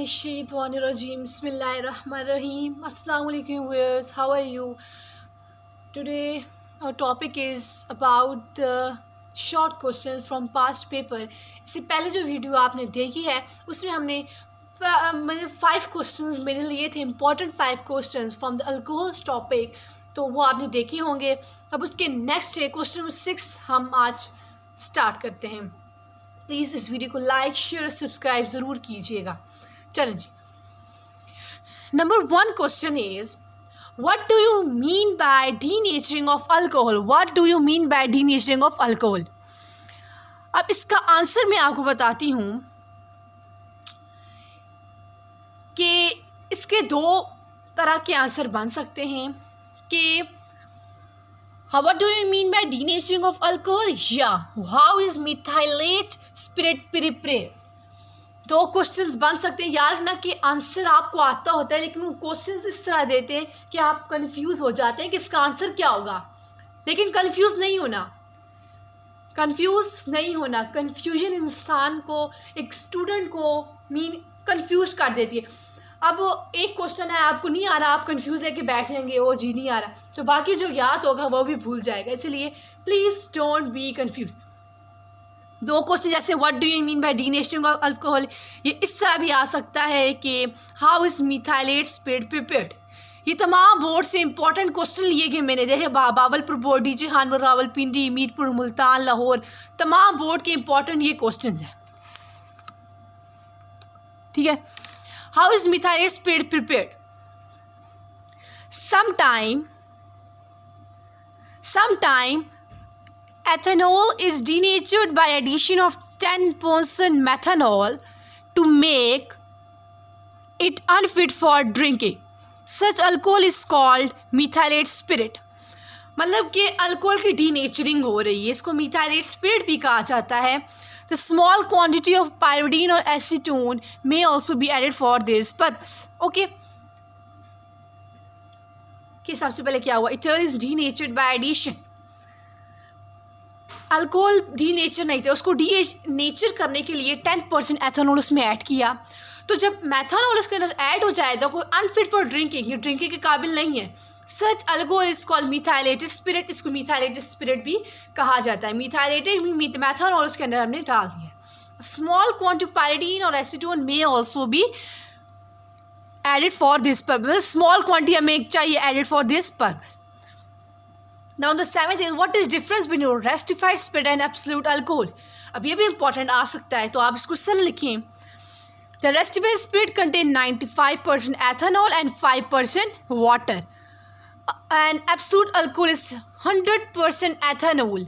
Minesh-shaytanir-rajim. Bismillahir-rahmanir-rahim. Assalamu alaikum viewers. How are you? Today our topic is about the short questions from past paper. इससे पहले जो video आपने देखी है उसमें हमने मैंने 5 क्वेश्चंस मेरे लिए थे, important 5 questions from the alcohols topic, तो वो आपने देखे होंगे। अब उसके नेक्स्ट है क्वेश्चन नंबर 6 हम आज स्टार्ट करते हैं। प्लीज़ इस वीडियो को लाइक शेयर और सब्सक्राइब ज़रूर कीजिएगा। चलें जी, number 1 question is what do you mean by denaturing of alcohol. What do you mean by denaturing of alcohol. अब इसका आंसर मैं आपको बताती हूँ कि इसके 2 तरह के आंसर बन सकते हैं कि what do you mean by denaturing of alcohol या how is methylate spirit prepared। 2 questions बन सकते हैं। याद रखना कि आंसर आपको आता होता है लेकिन वो क्वेश्चंस इस तरह देते हैं कि आप कंफ्यूज हो जाते हैं कि इसका आंसर क्या होगा, लेकिन कंफ्यूज नहीं होना। कंफ्यूजन इंसान को, एक स्टूडेंट को कंफ्यूज कर देती है। अब एक क्वेश्चन है आपको नहीं आ रहा, आप कंफ्यूज लेके बैठ जाएंगे, वो जी नहीं आ रहा, तो बाकी जो याद होगा वो भी भूल जाएगा। इसलिए please don't be confuse. 2 question जैसे what do you mean by denaturing of alcohol, ये इस तरह भी आ सकता है कि how is methylate spirit prepared. ये तमाम बोर्ड से इंपॉर्टेंट क्वेश्चन लिए गए मैंने देखे। बावलपुर बोर्ड, डीजे खानपुर, रावलपिंडी, मीरपुर, मुल्तान, लाहौर, तमाम बोर्ड के इंपॉर्टेंट ये क्वेश्चन हैं। ठीक है, how is methylate spirit prepared. Sometime ethanol is denatured by addition of 10% methanol to make it unfit for drinking. Such alcohol is called methylate spirit। मतलब कि अल्कोहल की denaturing हो रही है, इसको मिथाइलेट स्पिरिट भी कहा जाता है। The small quantity of pyridine or acetone may also be added for this purpose। Okay, कि सबसे पहले क्या हुआ, ethanol is denatured by addition. Alcohol denature नहीं थे, उसको डीनेचर करने के लिए 10% एथेनॉल उसमें ऐड किया। तो जब मेथनॉल उसके अंदर ऐड हो जाए तो कोई अनफिट फॉर ड्रिंकिंग, ये ड्रिंकिंग के काबिल नहीं है। Such alcohol is called methylated spirit. इसको मिथाइलेटेड स्पिरिट भी कहा जाता है। मिथाइलेटेड मेथनॉल उसके अंदर हमने डाल दिया। स्मॉल क्वांटिटी पायरिडीन और एसीटोन में ऑल्सो भी added for this purpose। small quantity हमें चाहिए added for this purpose। now the 7th is what is difference between restified spirit and absolute alcohol। अब ये भी important आ सकता है, तो आप इसको सरल लिखें। the restified spirit contain 95% ethanol and 5% water and absolute alcohol is 100% ethanol।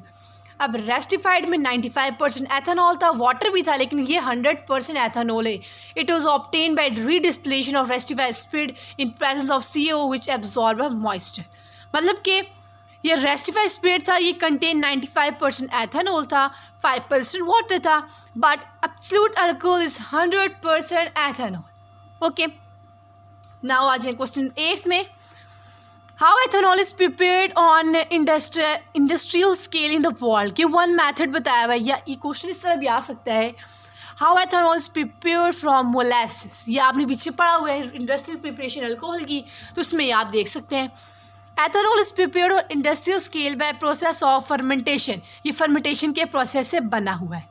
अब रेस्टिफाइड में 95% एथेनॉल था, वाटर भी था, लेकिन ये 100% एथेनॉल है। It was obtain by redistillation of rectified spirit in presence of CO which absorb moisture. मतलब कि ये रेस्टिफाइड स्पिरिट था, ये कंटेन 95% एथेनॉल था, 5% वाटर था, but absolute alcohol is 100% ethanol. Okay, now आ जाए क्वेश्चन 8 में। How ethanol is prepared on industrial scale in the world। कि 1 मेथड बताया हुआ है, या ये क्वेश्चन इस तरह भी आ सकता है How ethanol is prepared from molasses। ये आपने पीछे पढ़ा हुआ है इंडस्ट्रियल प्रिपरेशन अल्कोहल की, तो उसमें आप देख सकते हैं ethanol is prepared on industrial scale by process of fermentation. ये फर्मेंटेशन के प्रोसेस से बना हुआ है।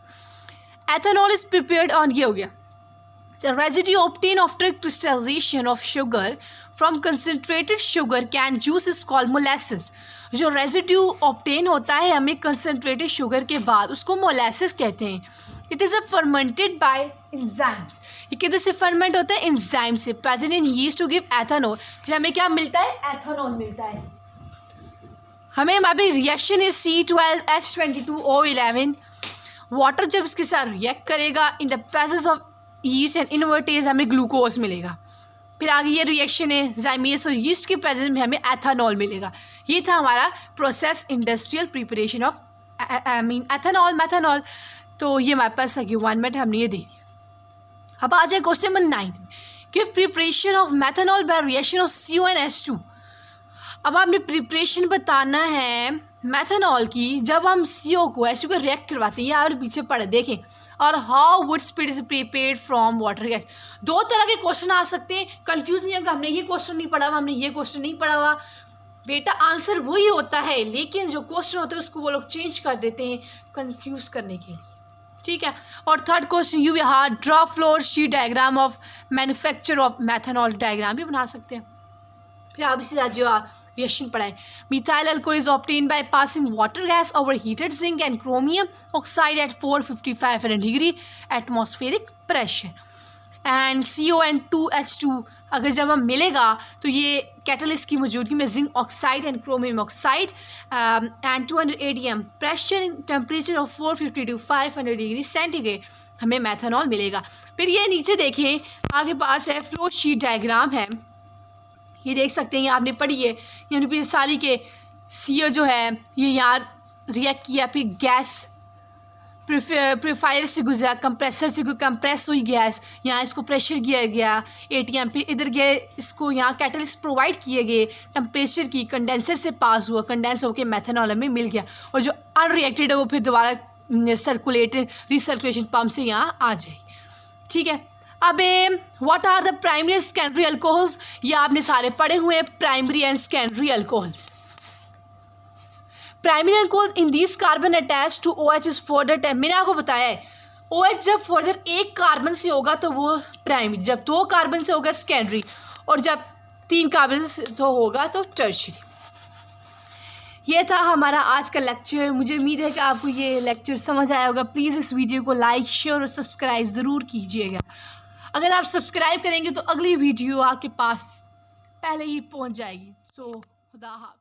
एथेनॉल इज प्रिपेयर्ड ऑन, ये हो गया the residue obtained after crystallization of sugar from concentrated sugar cane juice is called molasses। जो रेजिड्यू ऑब्टेन होता है हमें कंसनट्रेटेड शुगर के बाद, उसको मोलासेस कहते हैं। It is a fermented by enzymes. ये किधर से फर्मेंट होता है, एंजाइम से, present in yeast to give ethanol. फिर हमें क्या मिलता है, एथेनॉल मिलता है। हमें वहाँ पे रिएक्शन है C12H22O11। वाटर जब इसके साथ रिएक्ट करेगा in the presence of yeast and invertase, हमें ग्लूकोज मिलेगा। फिर आगे ये रिएक्शन है जाइमेस और यीस्ट के प्रेजेंस में हमें एथेनॉल मिलेगा। ये था हमारा process industrial preparation of ethanol methanol. तो ये हमारे पास 1 मिनट हमने ये दे दिया। अब आ जाए क्वेश्चन नंबर 9 में। Give preparation of methanol by reaction of CO and H2। अब आपने प्रिपरेशन बताना है मेथनॉल की जब हम CO को H2 को रिएक्ट करवाते हैं। ये आप पीछे पढ़े देखें, और how would speed is prepared from water gas. दो तरह के क्वेश्चन आ सकते हैं, कंफ्यूज नहीं होगा हमने ये क्वेश्चन नहीं पढ़ा हुआ, हमने ये क्वेश्चन नहीं पढ़ा हुआ, बेटा आंसर वही होता है, लेकिन जो क्वेश्चन होते हैं उसको वो लोग चेंज कर देते हैं कंफ्यूज करने के लिए, ठीक है। और third question you are draw flow sheet diagram of manufacture of methanol, diagram भी बना सकते हैं। फिर आप इसी तरह जो रिएक्शन पढ़ाएं, methyl alcohol is obtain by passing water gas over heated zinc and chromium oxide at 455 degree atmospheric pressure and CON2H2 अगर जब हम मिलेगा तो ये कैटलिस्ट की मौजूदगी में zinc oxide and chromium oxide and 200 ATM pressure temperature of 450 to 500 degree centigrade हमें मेथनॉल मिलेगा। फिर ये नीचे देखें, आगे पास है फ्लो शीट डायग्राम है, ये देख सकते हैं, ये आपने पढ़ी है, यानी कि सारी के CO जो है ये यहाँ रिएक्ट किया, फिर गैस प्रीफायर से गुजरा, कंप्रेसर से कंप्रेस हुई गैस, यहाँ इसको प्रेशर किया गया ATM, फिर इधर गए इसको यहाँ कैटलिस्ट प्रोवाइड किए गए, टेम्परेचर की कंडेंसर से पास हुआ, कंडेंस होकर मेथनॉल में मिल गया, और जो अनरिएक्टेड है वो फिर दोबारा सर्कुलेटेड रिसर्कुलेशन पम्प से यहाँ आ जाएगी, ठीक है। अब what are the primary and secondary alcohols, ये आपने सारे पढ़े हुए हैं, primary and secondary alcohols. Primary alcohols in this carbon attach to OH is further, मैंने आपको बताया है OH जब फर्दर एक कार्बन से होगा तो वो प्राइमरी, जब दो कार्बन से होगा सेकेंडरी, और जब तीन कार्बन से तो होगा तो टर्शियरी। ये था हमारा आज का लेक्चर, मुझे उम्मीद है कि आपको ये लेक्चर समझ आया होगा। प्लीज़ इस वीडियो को लाइक शेयर और सब्सक्राइब ज़रूर कीजिएगा। अगर आप सब्सक्राइब करेंगे तो अगली वीडियो आपके पास पहले ही पहुंच जाएगी। सो खुदा हाफ़िज़।